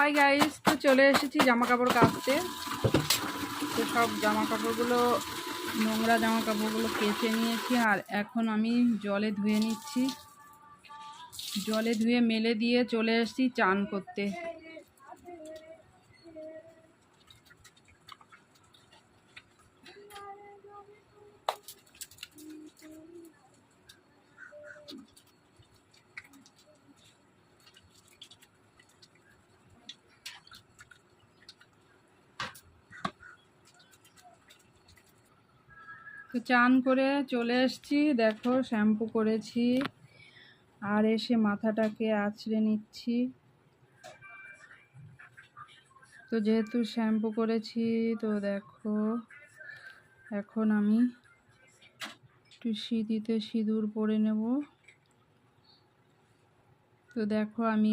Hi guys, তো চলে এসেছি জামা কাপড় কাচতে। তো সব জামা কাপড়গুলো, নোংরা জামা কাপড়গুলো কেচে নিয়েছি, আর এখন আমি জলে ধুয়ে নিচ্ছি। জলে ধুয়ে মেলে দিয়ে চলে এসেছি চান করতে। তো চান করে চলে এসেছি, দেখো শ্যাম্পু করেছি, আর এসে মাথাটাকে আঁচড়ে নিচ্ছি। তো যেহেতু শ্যাম্পু করেছি, তো দেখো এখন আমি একটু সিঁথিতে সিঁদুর পরে নেব। তো দেখো আমি